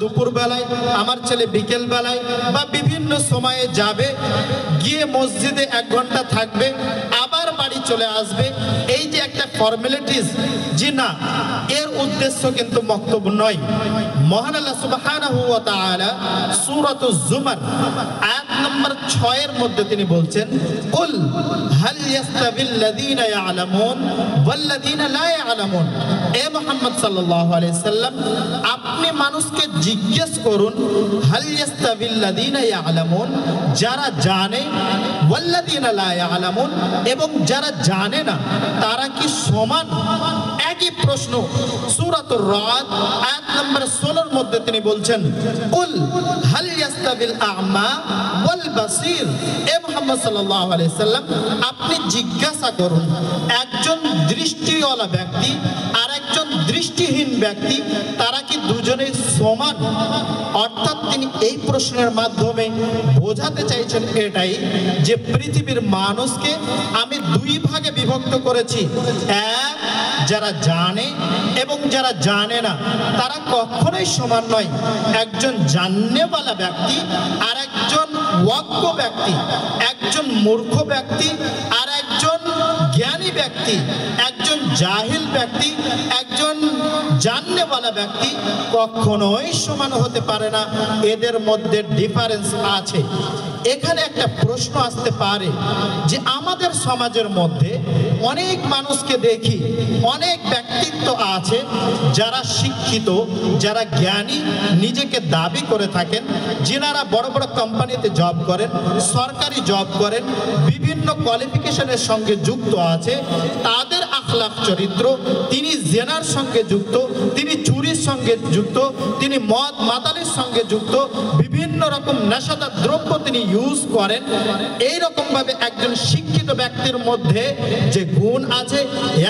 দুপুর বেলায়, আমার ছেলে বিকেল বেলায় বা বিভিন্ন সময়ে যাবে, গিয়ে মসজিদে 1 ঘন্টা থাকবে, আবার বাড়ি চলে আসবে। এই যে একটা ফর্মালিটিস, জি না, এর উদ্দেশ্য কিন্তু বক্তব্য নয়। মহান আল্লাহ সুবহানাহু ওয়া তাআলা সূরাতুজ জুমার আয়াত নম্বর 6 এর মধ্যে তিনি বলছেন, কুল হাল ইয়াস্তাবিল্লাযীনা ইয়ালামুন ওয়াল্লাযীনা লা ইয়ালামুন। এ মুহাম্মদ সাল্লাল্লাহু আলাইহি সাল্লাম, আপনি মানুষকে জিজ্ঞেস করুন, হাল ইয়াস্তাবিল্লাযীনা ইয়ালামুন, যারা জানে, ওয়াল্লাযীনা লা ইয়ালামুন, এবং যারা জানে না, তারা কি সমান? একই প্রশ্ন সূরাতুর রাদ আয়াত নম্বর 16 এর মধ্যে তিনি বলছেন, কুল হাল ইয়াস্তাবিল আ'মা ওয়াল বাসীর। এ মুহাম্মদ সাল্লাল্লাহু আলাইহি সাল্লাম, আপনি জিজ্ঞাসা করুন, একজন দৃষ্টিওয়ালা ব্যক্তি আর একজন দৃষ্টিহীন ব্যক্তি, তারা কি দুজনে সমান? অর্থাৎ তিনি এই প্রশ্নের মাধ্যমে বোঝাতে চাইছেন এটাই, যে পৃথিবীর মানুষকে আমি 2 ভাগে বিভক্ত করেছি। এক, যারা জানে এবং যারা জানে না, তারা কখনোই সমান নয়। একজন জাননেওয়ালা ব্যক্তি আর একজন অজ্ঞ ব্যক্তি, একজন মূর্খ ব্যক্তি আর একজন জ্ঞানী ব্যক্তি, একজন জাহিল ব্যক্তি, একজন জাননেওয়ালা ব্যক্তি কখনোই সমান হতে পারে না। এদের মধ্যে ডিফারেন্স আছে। এখানে একটা প্রশ্ন আসতে পারে যে আমাদের সমাজের মধ্যে অনেক মানুষকে দেখি, অনেক ব্যক্তিত্ব আছে যারা শিক্ষিত, যারা জ্ঞানী নিজেকে দাবি করে থাকেন, যিনারা বড় বড় কোম্পানিতে জব করেন, সরকারি জব করেন, বিভিন্ন কোয়ালিফিকেশনের সঙ্গে যুক্ত আছে। তাদের আখলাক চরিত্র, তিনি জেনার সঙ্গে যুক্ত, তিনি চুরির সঙ্গে যুক্ত, তিনি মদ মাতালির সঙ্গে যুক্ত, বিভিন্ন রকম নেশাদার দ্রব্য তিনি ইউজ করেন। এই রকম ভাবে একজন শিক্ষিত ব্যক্তির মধ্যে যে গুণ আছে,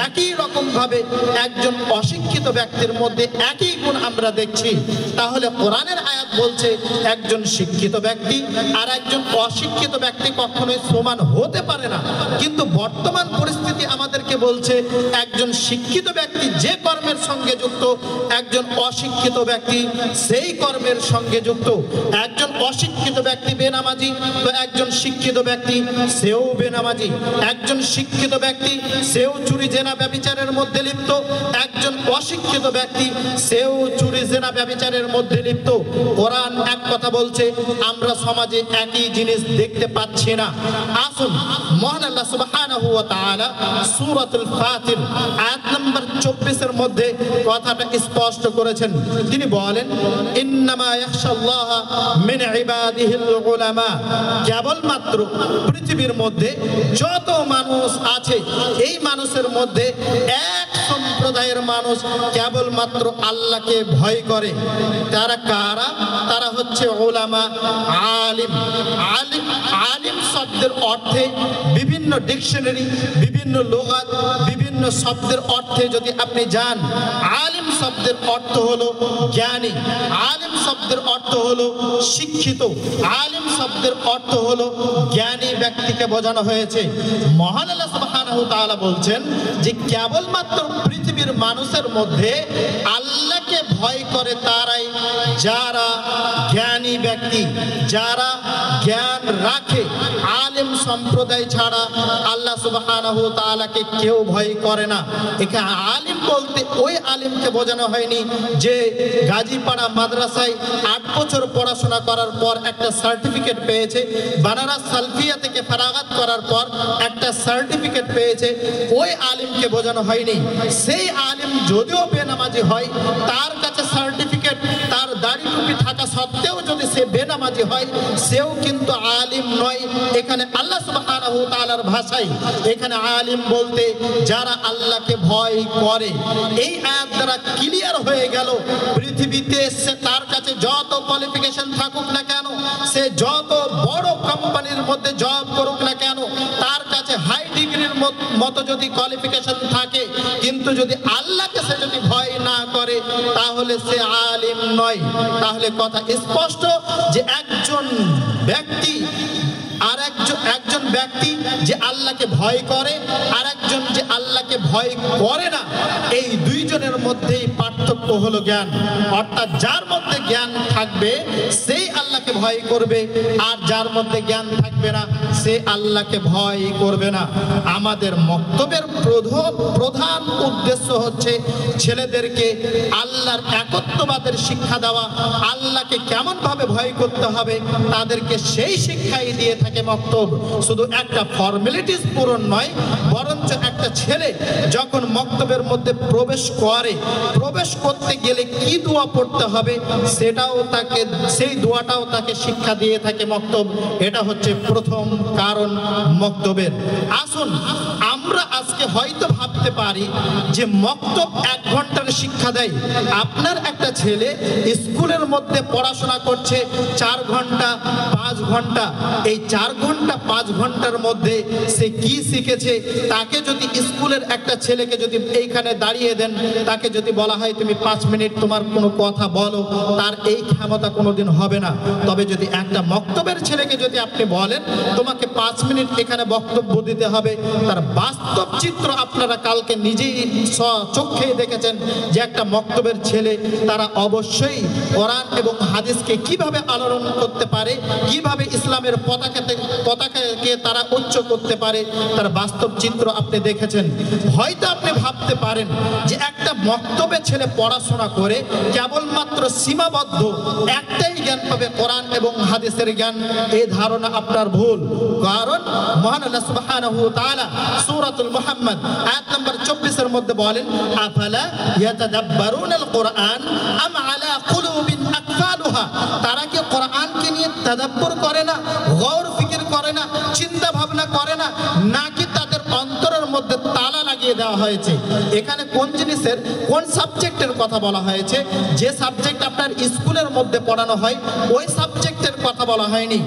একই রকম ভাবে একজন অশিক্ষিত ব্যক্তির মধ্যে একই গুণ আমরা দেখছি। তাহলে কোরআনের আয়াত বলছে একজন শিক্ষিত ব্যক্তি আর একজন অশিক্ষিত ব্যক্তি কখনোই সমান হতে পারে না। কিন্তু বর্তমান পরিস্থিতি আমাদেরকে বলছে একজন শিক্ষিত ব্যক্তি যে কর্মের সঙ্গে যুক্ত, একজন অশিক্ষিত ব্যক্তি সেই কর্মের সঙ্গে যুক্ত। একজন অশিক্ষিত ব্যক্তি বেনামাজি, তো একজন শিক্ষিত ব্যক্তি সেও বেনামাজি। একজন শিক্ষিত ব্যক্তি সেও চুরি জেনা ব্যভিচারের মধ্যে লিপ্ত, একজন অশিক্ষিত ব্যক্তি সেও চুরি জেনা ব্যভিচারের মধ্যে লিপ্ত। কোরআন এক কথা বলছে, আমরা সমাজে একই জিনিস দেখতে পাচ্ছি না। আসুন, মহান আল্লাহ সুবহানাহু ওয়া তাআলা সূরাতুল ফাতির আয়াত নম্বর 24 এর মধ্যে কথাটা স্পষ্ট করেছেন। তিনি বলেন, ইন্নামা ইয়াখশাল্লাহা মিন ইবাদিহিল উলামা। কেবলমাত্র পৃথিবীর মধ্যে যত মানুষ আছে, এই মানুষের মধ্যে এক সম্প্রদায়ের মানুষ কেবলমাত্র আল্লাহকে ভয় করে। তারা কারা? তারা হচ্ছে উলামা, আলিম। আলিম, আলিম শব্দের অর্থে বিভিন্ন ডিকশনারি, বিভিন্ন লুগাত, বিভিন্ন শব্দের অর্থে যদি আপনি যান, আলিম শব্দের অর্থ হলো জ্ঞানী, আলিম শব্দের অর্থ হলো শিক্ষিত, আলিম শব্দের অর্থ হলো জ্ঞানী ব্যক্তিকে বোঝানো হয়েছে। মহান আল্লাহ সুবহানাহু ওয়া তাআলা বলছেন যে কেবলমাত্র পৃথিবীর মানুষের মধ্যে আল্লাহকে ভয় করে তারাই, যারা জ্ঞানী ব্যক্তি, যারা জ্ঞান রাখে। আলিম সম্প্রদায় ছাড়া আল্লাহ সুবহানাহু ওয়া তাআলাকে কেউ ভয় করে না। এখানে আলিম বলতে ওই আলিমকে বোঝানো হয়নি যে গাজীপাড়া মাদ্রাসায় 8 বছর পড়াশোনা করার পর একটা সার্টিফিকেট পেয়েছে, বানারস সালফিয়া থেকে ফারাগাত করার পর একটা সার্টিফিকেট পেয়েছে, ওই আলিমকে বোঝানো হয়নি। সেই আলিম যদিও বেনামাজি হয়, তার কাছে সার্টিফিকেট, তার দাড়ি টুপি থাকা সত্ত্বেও যদি সে বেনামাজি হয়, সেও কিন্তু আলিম নয়। এখানে আল্লাহ সুবহানাহু ওয়া তাআলার ভাষায় এখানে আলিম বলতে যারা আল্লাহকে ভয় করে। এই আয়াত দ্বারা ক্লিয়ার হয়ে গেল, পৃথিবীতে সে তার কাছে যত কোয়ালিফিকেশন থাকুক না কেন, সে যত বড় কোম্পানির মধ্যে জব করুক না কেন, তার কাছে হাই ডিগ্রির মতো যদি কোয়ালিফিকেশন থাকে, কিন্তু যদি আল্লাহকে সে যদি ভয় না করে, তাহলে সে আলিম নয়। তাহলে কথা স্পষ্ট যে একজন ব্যক্তি আর একজন ব্যক্তি যে আল্লাহকে ভয় করে আর একজন যে আল্লাহকে ভয় করে না, এই দুইজনের মধ্যেই পার্থক্য হলো জ্ঞান। অর্থাৎ যার মধ্যে জ্ঞান থাকবে সেই আল্লাহকে ভয় করবে, আর যার মধ্যে জ্ঞান থাকবে না সে আল্লাহকে ভয় করবে না। আমাদের বক্তব্যের প্রধান উদ্দেশ্য হচ্ছে ছেলেদেরকে আল্লাহর একত্ববাদের শিক্ষা দেওয়া, আল্লাহকে কেমন ভাবে ভয় করতে হবে তাদেরকে সেই শিক্ষাই দিয়ে থাকে মক্তব। শুধু একটা ফর্মালিটিস পূরণ নয়, বরঞ্চ একটা ছেলে যখন মক্তবের মধ্যে প্রবেশ করে, প্রবেশ করতে গেলে কি দোয়া পড়তে হবে সেটাও তাকে, সেই দোয়াটাও তাকে শিক্ষা দিয়ে থাকে মক্তব। এটা হচ্ছে প্রথম কারণ মক্তবের। আসুন আমরা আজকে হয়তো ভাবতে পারি যে মক্তব 1 ঘন্টার শিক্ষা দেয়। আপনার একটা ছেলে স্কুলের মধ্যে পড়াশোনা করছে 4 ঘন্টা 5 ঘন্টা, এই 4 ঘন্টা 5 ঘন্টার মধ্যে সে কি শিখেছে? তাকে যদি স্কুলের একটা ছেলেকে যদি এইখানে দাঁড়িয়ে দেন, তাকে যদি বলা হয় তুমি 5 মিনিট তোমার কোনো কথা বলো, তার এই ক্ষমতা কোনোদিন হবে না। তবে যদি একটা মক্তবের ছেলেকে যদি আপনি বলেন তোমাকে 5 মিনিট এখানে বক্তব্য দিতে হবে, তার বাস্তব চিত্র আপনারা কালকে নিজেই চোখে দেখেছেন যে একটা মক্তবের ছেলে তারা অবশ্যই কোরআন এবং হাদিসকে কিভাবে আলোড়ন করতে পারে, কিভাবে ইসলামের পতাকাকে তারা উচ্চ করতে পারে, তার বাস্তব চিত্র আপনি দেখেছেন। হয়তো আপনি ভাবতে পারেন যে একটা মক্তবে ছেলে পড়াশোনা করে কেবলমাত্র সীমাবদ্ধ একটাই জ্ঞান পাবে, কোরআন এবং হাদিসের জ্ঞান। এই ধারণা আপনার ভুল। কারণ মহান আল্লাহ সুবহানাহু ওয়া তাআলা সূরাতুল মুহাম্মদ আয়াত নম্বর 24 এর মধ্যে বলেন, আফালা ইয়াতাদাব্বারুনাল কুরআন আম আলা কুলুবিন আকফালুহা। তারা কি কোরআনকে নিয়ে তাদাব্বুর করে না, গৌর ফিকির করে না, চিন্তা ভাবনা করে না, নাকি তাদের অন্তরের মধ্যে তালা লাগিয়ে দেওয়া হয়েছে? এখানে কোন জিনিসের, কোন সাবজেক্টের কথা বলা হয়েছে? যে সাবজেক্ট আপনার স্কুলের মধ্যে পড়ানো হয় ওই সাবজেক্টের কথা বলা হয়নি।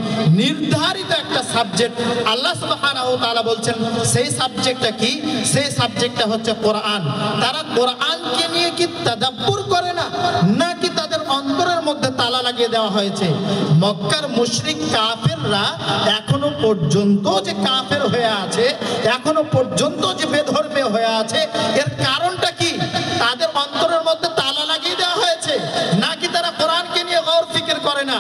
নির্ধারিত একটা সাবজেক্ট আল্লাহ সুবহানাহু ওয়া তাআলা বলছেন, সেই সাবজেক্টটা কি? সেই সাবজেক্টটা হচ্ছে কোরআন। তারা কোরআনকে নিয়ে কি তাদাব্বুর করে না, নাকি তাদের অন্তরের মধ্যে তালা লাগিয়ে দেওয়া হয়েছে? মক্কার মুশরিক কাফেররা এখনো পর্যন্ত যে কাফের হয়ে আছে, এখনো পর্যন্ত যে বেধর্মীয় হয়ে আছে, এর কারণটা কি? তাদের অন্তরের মধ্যে তালা লাগিয়ে দেওয়া হয়েছে, নাকি তারা কোরআনকে নিয়ে গৌর ফিকির করে না?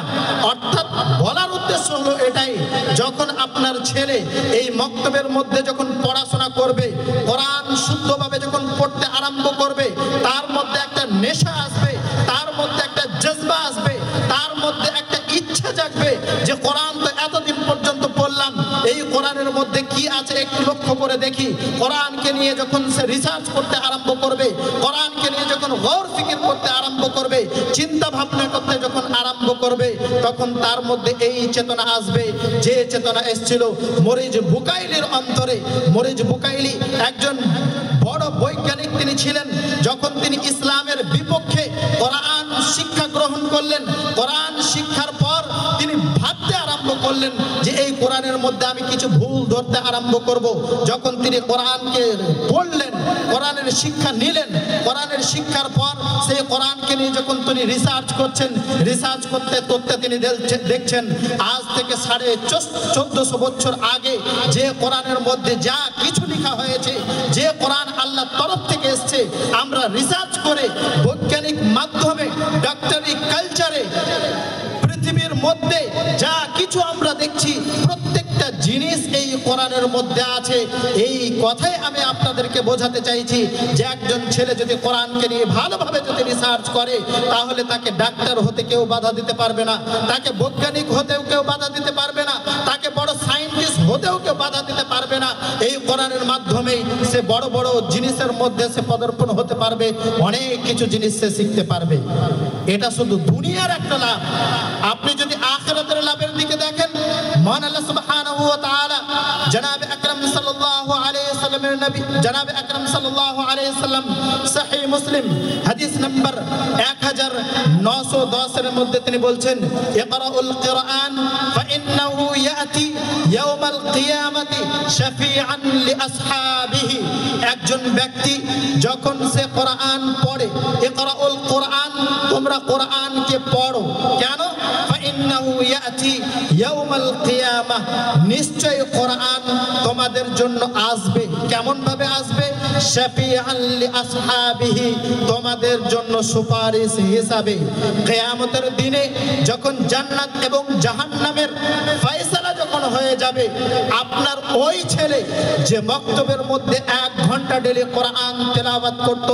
অর্থাৎ বলার উদ্দেশ্য হলো এটাই, যখন আপনার ছেলে এই মক্তবের মধ্যে যখন পড়াশোনা করবে, কোরআন শুদ্ধভাবে যখন পড়তে আরম্ভ করবে, তার মধ্যে একটা নেশা আসবে, তার মধ্যে একটা জজবা আসবে, তার মধ্যে একটা ইচ্ছা জাগবে যে কোরআন তো এতদিন পর্যন্ত পড়লাম, এই কোরআনের মধ্যে কি আছে একটু লক্ষ্য করে দেখি। কোরআনকে নিয়ে যখন সে রিসার্চ করতে আরম্ভ করবে, কোরআনকে নিয়ে যখন গৌর ফিকির করতে আরম্ভ করবে, চিন্তা ভাবনা করতে যখন আরম্ভ করবে, তখন তার মধ্যে এই চেতনা আসবে যে চেতনা এসেছিল মরিজ বুকাইলির অন্তরে। মরিজ বুকাইলি একজন বড় বৈজ্ঞানিক তিনি ছিলেন। যখন তিনি ইসলামের বিপক্ষে কোরআন শিক্ষা গ্রহণ করলেন, কোরআন শিক্ষার পর তিনি ভাবতে আরম্ভ করলেন যে এই কোরআনের মধ্যে আমি কিছু ভুল ধরতে আরম্ভ করব। যখন তিনি কোরআনকে পড়লেন, কোরআনের শিক্ষা নিলেন, কোরআনের শিক্ষার পর সেই কোরআনকে নিয়ে যখন তিনি রিসার্চ করছেন, রিসার্চ করতে করতে তিনি দেখছেন আজ থেকে 1450 বছর আগে যে কোরআনের মধ্যে যা কিছু লেখা হয়েছে, যে কোরআন আল্লাহর তরফ থেকে এসেছে, আমরা রিসার্চ করে বৈজ্ঞানিক মাধ্যমে ডক্টরি কালচারে পৃথিবীর মধ্যে যা কিছু আমরা দেখছি প্রত্যেকটা জিনিস এই কোরআনের মধ্যে আছে। এই কথাই আমি আপনাদেরকে বোঝাতে চাইছি যে একজন ছেলে যদি কোরআনকে নিয়ে ভালোভাবে যদি রিসার্চ করে, তাহলে তাকে ডাক্তার হতে কেউ বাধা দিতে পারবে না, তাকে বৈজ্ঞানিক হতেও কেউ বাধা দিতে পারবে না, তাকে বড় সায়েন্টিস্ট হতেও কেউ বাধা দিতে পারবে না। এই কোরআনের মাধ্যমেই সে বড় বড় জিনিসের মধ্যে সে পদার্পণ হতে পারবে, অনেক কিছু জিনিস সে শিখতে পারবে। এটা শুধু দুনিয়ার একটা লাভ। আপনি যদি আখিরাতের লাভের দিকে দেখেন, মহান আল্লাহ সুবহানাহু ওয়া তাআলা জনাবে আকরাম সাল্লাল্লাহু আলাইহি সাল্লামের নবী জনাবে আকরাম সাল্লাল্লাহু আলাইহি সাল্লাম সহিহ মুসলিম হাদিস নাম্বার 1910 এর মধ্যে তিনি বলছেন, ইকরাউল কুরআন ফাইন্নাহু ইয়াতি ইয়াউমাল কিয়ামাতি শাফিআন লিআসহাবিহি। একজন ব্যক্তি যখন সে কোরআন পড়ে, ইকরাউল কুরআন, তোমরা কোরআনকে পড়ো। কেন? ফাইন্নাহু ইয়াতি ইয়াউমাল কিয়ামাহ, নিশ্চয় কোরআন তোমাদের জন্য আসবে। কেমন ভাবে আসবে? শাফিআন লি আসহাবিহি, তোমাদের জন্য সুপারিশ হিসাবে। কিয়ামতের দিনে যখন জান্নাত এবং জাহান্নামের ফয়সালা যখন হয়ে যাবে, আপনার ওই ছেলে যে মক্তবের মধ্যে 1 ঘন্টা ডেলি কোরআন তেলাওয়াত করত,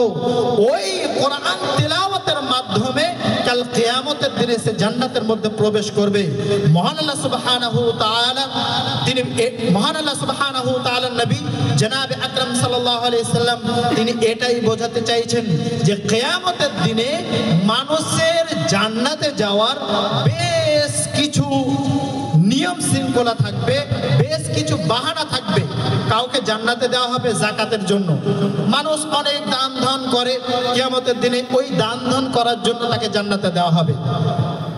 ওই কোরআন তেলাওয়াতের মাধ্যমে কাল কিয়ামতের দিনে সে জান্নাতের মধ্যে প্রবেশ করবে। মহান আল্লাহ সুবহানাহু ওয়া তাআলা মহান আল্লাহ সুবহানাহু ওয়া তাআলার নবী জনাবে আকরাম সাল্লাল্লাহু আলাইহি সাল্লাম তিনি এটাই বোঝাতে চাইছেন যে কিয়ামতের দিনে মানুষের জান্নাতে যাওয়ার বেশ কিছু নিয়ম শৃঙ্খলা থাকবে, বেশ কিছু বাহানা থাকবে। কাউকে জান্নাতে দেওয়া হবে যাকাতের জন্য। মানুষ অনেক দান ধন করে, কিয়ামতের দিনে ওই দান ধন করার জন্য তাকে জান্নাতে দেওয়া হবে।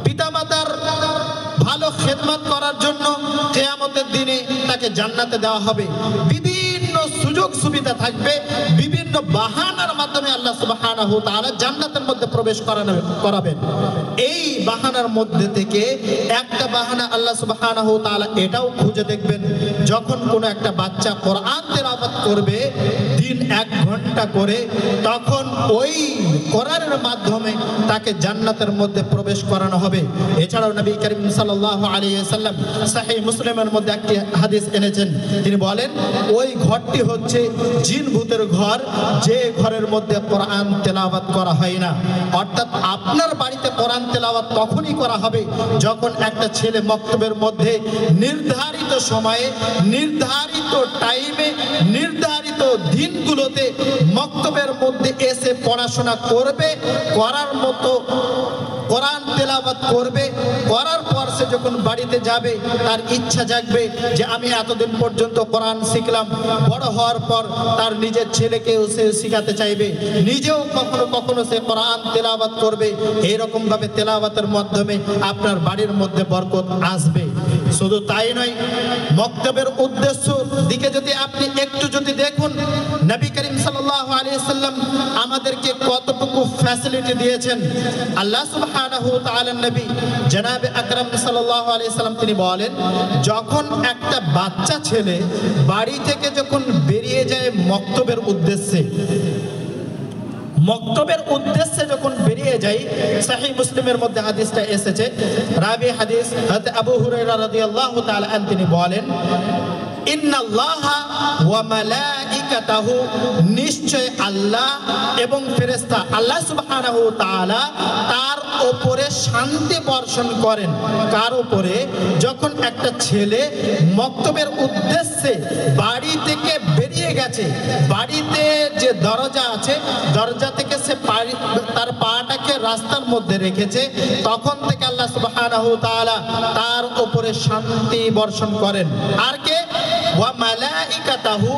পিতামাতার ভালো খেদমত করার জন্য কিয়ামতের দিনে তাকে জান্নাতে দেওয়া হবে। বিভিন্ন সুযোগ সুবিধা থাকবে, বিভিন্ন বাহানার মাধ্যমে আল্লাহ সুবহানাহু ওয়া তাআলা জান্নাতের মধ্যে প্রবেশ করাবেন। এই বাহানার মধ্যে থেকে একটা বাহানা আল্লাহ সুবহানাহু ওয়া তাআলা এটাও খুঁজে দেখবেন, যখন কোনো একটা বাচ্চা কোরআন তেলাওয়াত করবে দিন 1 ঘন্টা করে, তখন ওই কোরআনের মাধ্যমে তাকে জান্নাতের মধ্যে প্রবেশ করানো হবে। এছাড়াও নবী করিম সাল্লাল্লাহু আলাইহি ওয়াসাল্লাম সহিহ মুসলিমের মধ্যে একটি হাদিস এনেছেন। তিনি বলেন, ওই ঘরটি হচ্ছে জিন ভূতের ঘর, যে ঘরের মধ্যে কোরআন তেলাওয়াত করা হয় না। অর্থাৎ আপনার বাড়িতে কোরআন তেলাওয়াত তখনই করা হবে যখন একটা ছেলে মক্তবের মধ্যে নির্ধারিত সময়ে, নির্ধারিত টাইমে, নির্ধারিত দিনগুলোতে মক্তবের মধ্যে এসে পড়াশোনা করবে, করার মতো কোরআন তেলাওয়াত করবে। করার পর সে যখন বাড়িতে যাবে তার ইচ্ছা জাগবে যে আমি এতদিন পর্যন্ত কোরআন শিখলাম, বড় হওয়ার পর তার নিজের ছেলেকেও সে শিখাতে চাইবে, নিজেও কখনো কখনো সে কোরআন তেলাওয়াত করবে। এইরকম ভাবে তেলাওয়াতের মাধ্যমে আপনার বাড়ির মধ্যে বরকত আসবে। শুধু তাই নয়, মক্তবের উদ্দেশ্য দিকে যদি আপনি একটু যদি দেখুন, নবী করিম সাল্লাল্লাহু আলাইহি সাল্লাম আমাদেরকে কতটুকু ফ্যাসিলিটি দিয়েছেন। আল্লাহ সুবহানাহু ওয়া তাআলার নবী জনাবে আকরাম সাল্লাল্লাহু আলাইহি সাল্লাম তিনি বলেন, যখন একটা বাচ্চা ছেলে বাড়ি থেকে যখন বেরিয়ে যায় মক্তবের উদ্দেশ্যে, মক্তবের উদ্দেশ্যে যখন বেরিয়ে যাই, সহিহ মুসলিমের মধ্যে হাদিসটা এসেছে, রাবি হাদিস হযরত আবু হুরায়রা রাদিয়াল্লাহু তাআলা আন তিনি বলেন, ইন্নাল্লাহা ওয়া মালাইকাতাহু, নিশ্চয় আল্লাহ এবং ফেরেশতা আল্লাহ সুবহানাহু ওয়া তাআলা তার উপরে শান্তি বর্ষণ করেন। কার উপরে? যখন একটা ছেলে মক্তবের উদ্দেশ্যে বাড়ি থেকে বেরিয়ে গেছে, বাড়িতে যে দরজা আছে দরজা থেকে সে তার পাটাকে রাস্তার মধ্যে রেখেছে, তখন থেকে আল্লাহ সুবহানাহু ওয়া তাআলা তার উপরে শান্তি বর্ষণ করেন। আর কে? ওয়া মালাইকাতাহু,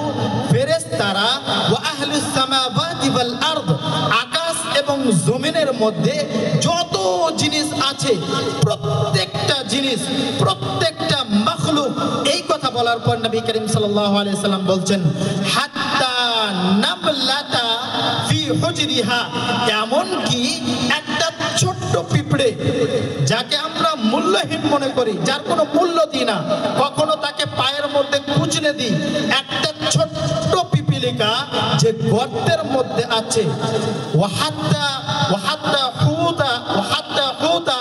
ফেরেশতারা, ওয়া আহলুস সামাওয়াতি ওয়াল আরদ, আকাশ এবং জমিনের মধ্যে যত জিনিস আছে প্রত্যেকটা জিনিস, প্রত্যেকটা মাখলুক। এই কথা বলার পর নবী করিম সাল্লাল্লাহু আলাইহি সাল্লাম বলছেন, হাত্তা নামলাতা ফি হুজরিহা, এমন কি একটা ছোট্ট পিঁপড়ে যাকে আমরা মূল্যহীন মনে করি, যার কোনো মূল্য দিই না, কখনো তাকে পায়ের মধ্যে কুচলে দিই, একটা ছোট্ট পিপিলিকা যে গর্তের মধ্যে আছে, ওয়াহাত্তা হুতা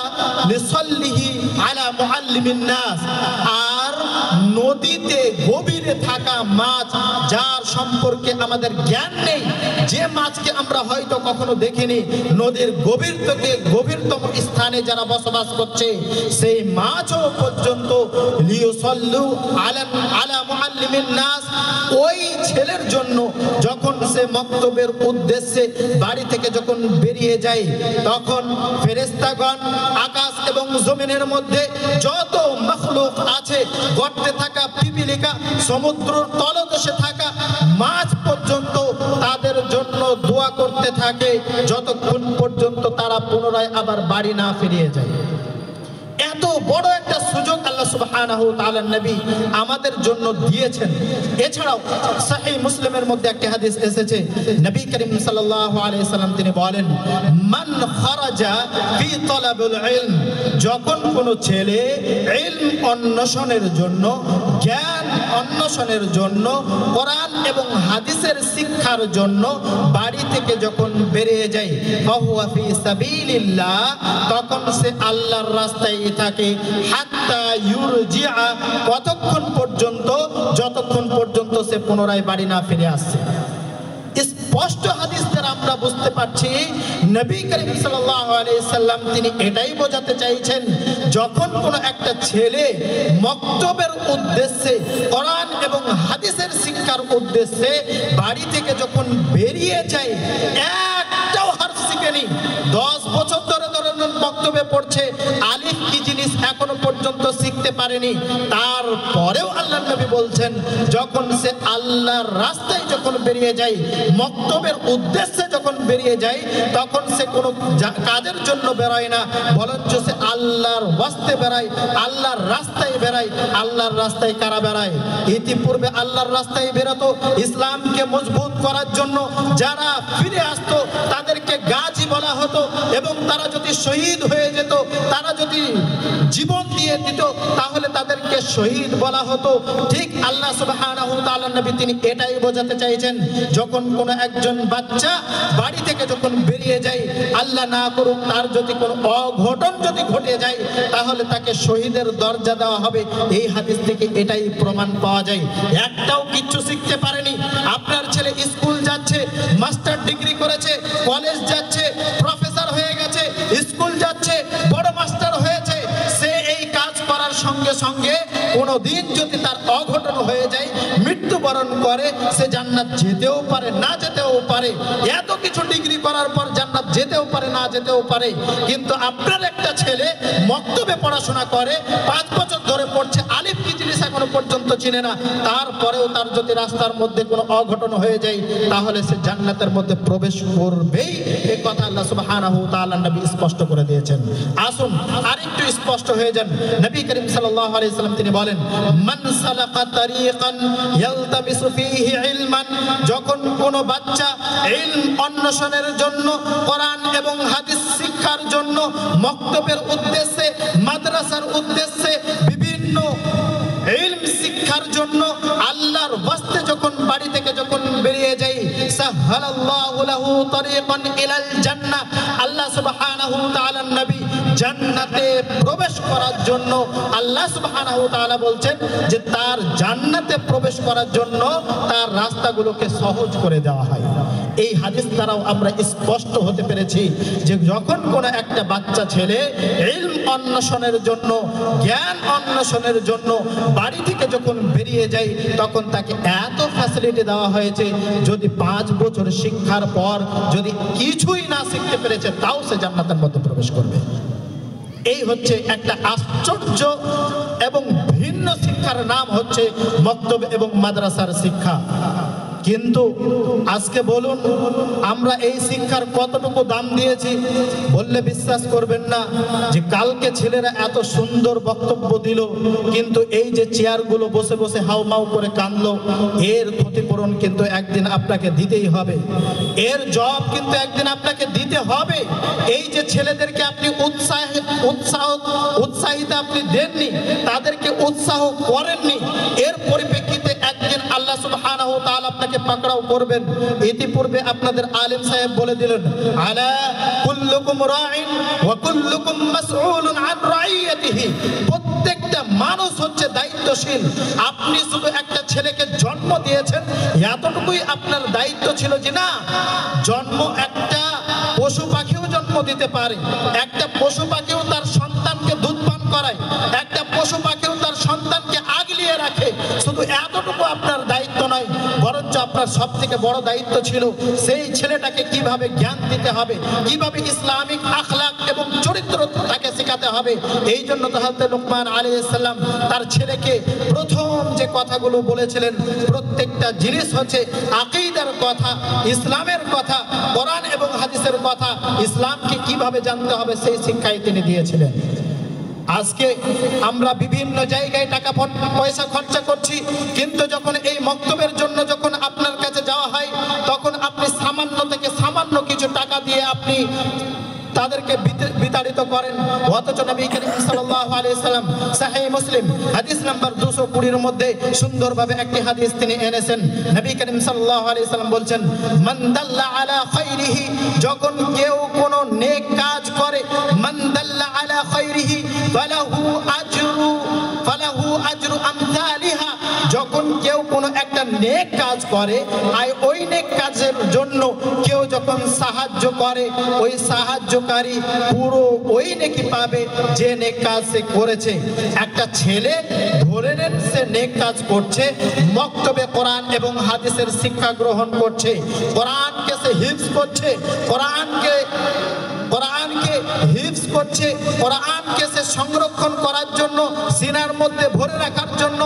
লিসাল্লিহি আলা মুআল্লিমিন নাস, আর নদীতে গভীরে থাকা মাছ যার সম্পর্কে আমাদের জ্ঞান নেই, যে মাছকে আমরা হয়তো কখনো দেখিনি, নদীর গভীর থেকে গভীরতম স্থানে যারা বসবাস করছে, সেই মাছও পর্যন্ত লিউসাল্লু আলা মুআল্লিমিন নাস, ওই ছেলের জন্য যখন সে মক্তবের উদ্দেশ্যে বাড়ি থেকে যখন বেরিয়ে যায়, তখন ফেরেশতাগণ আকাশ এবং জমিনের মধ্যে যত মাখলুক আছে, গর্তে থাকা পিপিলিকা, সমুদ্রের তলদেশে থাকা মাছ পর্যন্ত তাদের জন্য দোয়া করতে থাকে যতক্ষণ পর্যন্ত তারা পুনরায় আবার বাড়ি না ফিরিয়ে যায়। এত বড় একটা সুযোগ আল্লাহ সুবহানাহু ওয়া তাআলার নবী আমাদের জন্য দিয়েছেন। এছাড়াও সহিহ মুসলিমের মধ্যে একটি হাদিস এসেছে, নবী করিম সাল্লাল্লাহু আলাইহি সাল্লাম তিনি বলেন, মান খারাজা ফি তালাবুল ইলম, যখন কোনো ছেলে ইলম অন্বেষণের জন্য, জ্ঞান অন্বেষণের জন্য, কোরআন এবং হাদিসের শিক্ষার জন্য বাড়ি থেকে যখন বেরিয়ে যায়, ফাহুয়া ফি সাবিলিল্লাহ, তখন সে আল্লাহর রাস্তায় থাকে, হাত্তা ইউরজিআ, কতক্ষণ পর্যন্ত, যতক্ষণ পর্যন্ত সে পুনরায় বাড়ি না ফিরে আসছে। স্পষ্ট হাদিস দ্বারা আমরা বুঝতে পারছি নবী করিম সাল্লাল্লাহু আলাইহি সাল্লাম তিনি এটাই বোঝাতে চাইছেন, যখন কোনো একটা ছেলে মক্তবের উদ্দেশ্যে, কোরআন এবং হাদিসের শিক্ষার উদ্দেশ্যে বাড়ি থেকে যখন বেরিয়ে যায়, একটাও হারফ শিখেনি, 10 বছর ধরে ধরেন মক্তবে পড়ছে, আলিফ কি জিনিস এখনো পর্যন্ত শিখতে পারেনি, তারপরেও আল্লাহর নবী বলছেন যখন সে আল্লাহর রাস্তায় যখন বেরিয়ে যায়, মক্তবের উদ্দেশ্যে যখন বেরিয়ে যায়, তখন সে কোনো কাজের জন্য বেরোয় না, বরঞ্চ সে আল্লাহর ওয়াস্তে বেড়ায়, আল্লাহর রাস্তায় বেড়ায়। আল্লাহর রাস্তায় কারা বেড়ায়? ইতিপূর্বে আল্লাহর রাস্তায় বেরোতো ইসলামকে মজবুত করার জন্য, যারা ফিরে আসতো তাদেরকে গাজী বলা হতো, এবং তারা যদি শহীদ হয়ে যেত, তারা যদি জীবন দিয়ে দিত, তাহলে তাদেরকে শহীদ বলা হতো। ঠিক আল্লাহ সুবহানাহু ওয়া তাআলা নবী তিনি এটাই বোঝাতে চাইছেন, যখন কোনো একজন বাচ্চা বাড়ি থেকে যখন বেরিয়ে যায়, আল্লাহ না করুক তার যদি কোনো অঘটন যদি ঘটে যায়, তাহলে তাকে শহীদের দরজা দেওয়া হবে। এই হাদিস থেকে এটাই প্রমাণ পাওয়া যায়। একটাও কিচ্ছু শিখতে পারেনি। আপনার ছেলে স্কুল যাচ্ছে, মাস্টার ডিগ্রি করেছে, কলেজ যাচ্ছে, প্রফেসর হয়ে গেছে, স্কুল যাচ্ছে, বড় মাস্টার হয়েছে, সে এই কাজ করার সঙ্গে সঙ্গে কোনোদিন যদি তার অঘটন হয়ে যায়, মৃত্যুবরণ করে, সে জান্নাত যেতেও পারে, না যেতেও পারে। এত কিছু ডিগ্রি করার পর জান্নাত যেতেও পারে, না যেতেও পারে। কিন্তু আপনার একটা ছেলে মক্তবে পড়াশোনা করে, 5 বছর ধরে পড়ছে, আলিফ কি জিনিস এখনো পর্যন্ত চিনে না, তারপরেও তার যদি রাস্তার মধ্যে কোনো অঘটন হয়ে যায়, তাহলে সে জান্নাতের মধ্যে প্রবেশ করবেই। এই কথা আল্লাহ সুবহানাহু ওয়া তাআলা নবী স্পষ্ট করে দিয়েছেন। আসুন আরেকটু স্পষ্ট হয়ে যান। নবী করিম সাল্লাল্লাহু আলাইহি সাল্লাম তিনি বলেন, মান সালাকা তারিকান ইয়ালতামিসু ফীহি ইলমান, যখন কোনো বাচ্চা ইলম অন্বেষণের জন্য, কোরআন এবং হাদিস শিক্ষার জন্য, মক্তবের উদ্দেশ্যে, মাদ্রাসার উদ্দেশ্যে, বিভিন্ন ইলম শিক্ষার জন্য আল্লাহর ওয়াস্তে যখন বাড়ি থেকে যখন বেরিয়ে যায়, সাহালাল্লাহু লাহু তারিকান ইলাল জান্নাহ, আল্লাহ সুবহানাহু ওয়া তাআলা নবী জান্নাতে প্রবেশ করার জন্য, আল্লাহ সুবহানাহু ওয়া তাআলা বলছেন যে তার জান্নাতে প্রবেশ করার জন্য তার রাস্তাগুলোকে সহজ করে দেওয়া হয়। এই হাদিস দ্বারাও আমরা স্পষ্ট হতে পেরেছি যে যখন কোনো একটা বাচ্চা ছেলে ইলম অন্বেষণের জন্য, জ্ঞান অন্বেষণের জন্য বাড়ি থেকে যখন বেরিয়ে যায়, তখন তাকে এত ফ্যাসিলিটি দেওয়া হয়েছে, যদি 5 বছর শিক্ষার পর যদি কিছুই না শিখতে পেরেছে, তাও সে জান্নাতের মধ্যে প্রবেশ করবে। এই হচ্ছে একটা আশ্চর্য এবং ভিন্ন শিক্ষার নাম হচ্ছে মক্তব এবং মাদ্রাসার শিক্ষা। কিন্তু আজকে বলুন আমরা এই শিক্ষার কতটুকু দাম দিয়েছি? বললে বিশ্বাস করবেন না যে কালকে ছেলেরা এত সুন্দর বক্তব্য দিল, কিন্তু এই যে চেয়ারগুলো বসে বসে হাউমাউ করে কাঁদলো, এর ক্ষতিপূরণ কিন্তু একদিন আপনাকে দিতেই হবে, এর জবাব কিন্তু একদিন আপনাকে দিতে হবে। এই যে ছেলেদেরকে আপনি উৎসাহিত আপনি দেননি, তাদেরকে উৎসাহ করেননি, এর পরিপ্রেক্ষিতে একদিন আল্লাহ সুবহানাহু ওয়া তাআলা আপনাকে পাকড়াও করবেন। ইতিপূর্বে আপনাদের আলেম সাহেব বলে দিলেন, আলা কুল্লুকুম রাইন ওয়া কুল্লুকুম মাসউলুন আন রাইয়াতিহি, প্রত্যেকটা মানুষ হচ্ছে দায়িত্বশীল। আপনি শুধু একটা ছেলেকে জন্ম দিয়েছেন, এতটুকুই আপনার দায়িত্ব ছিল যে না, জন্ম একটা পশু পাখিও জন্ম দিতে পারে, একটা পশু পাখিও তার সন্তানকে দুধ পান করায়, একটা পশু পাখিও তার সন্তানকে আগলিয়ে রাখে। শুধু এতটুকু আপনার দায়িত্ব নয়, বরঞ্চ আপনার সব থেকে বড় দায়িত্ব ছিল সেই ছেলেটাকে কিভাবে জ্ঞান দিতে হবে, কিভাবে ইসলামিক আখলাক এবং চরিত্র তাকে শেখাতে হবে। এই জন্য তো হযরত লুকমান আলাইহিস সালাম তার ছেলেকে প্রথম যে কথাগুলো বলেছিলেন, প্রত্যেকটা জিনিস হচ্ছে আকীদার কথা, ইসলামের কথা, কোরআন এবং হাদিসের কথা, ইসলামকে কিভাবে জানতে হবে সেই শিক্ষাই তিনি দিয়েছিলেন। আজকে আমরা বিভিন্ন জায়গায় টাকা পয়সা খরচা করছি, কিন্তু যখন এই মক্তবের জন্য যখন আপনার কাছে যাওয়া হয় তখন আপনি সামান্য থেকে সামান্য কিছু টাকা দিয়ে আপনি তাদেরকে বিতাড়িত করেন। অথচ নবী করিম সাল্লাল্লাহু আলাইহি সাল্লাম সহিহ মুসলিম হাদিস নাম্বার 220 এর মধ্যে সুন্দরভাবে একটি হাদিস তিনি এনেছেন। নবী করিম সাল্লাল্লাহু আলাইহি সাল্লাম বলছেন, মান দাল্লা আলা খাইরিহি, যখন কেউ কোনো নেক কাজ করে, মান দাল্লা আলা খাইরিহি ফালাহু আজরু আমসালিহা, যখন কেউ কোনো একটা নেক কাজ করে আর ওই নেক কাজের জন্য কেউ যখন সাহায্য করে, ওই সাহায্যকারী পুরো ওই নেকি পাবে যে নেক কাজ সে করেছে। একটা ছেলে ধরে নেন সে নেক কাজ করছে, মক্তবে কোরআন এবং হাদিসের শিক্ষা গ্রহণ করছে, কোরআনকে সে হিফজ করছে, কোরআনকে হিফজ করছে, কোরআনকে সে সংরক্ষণ করার জন্য সিনার মধ্যে ভরে রাখার জন্য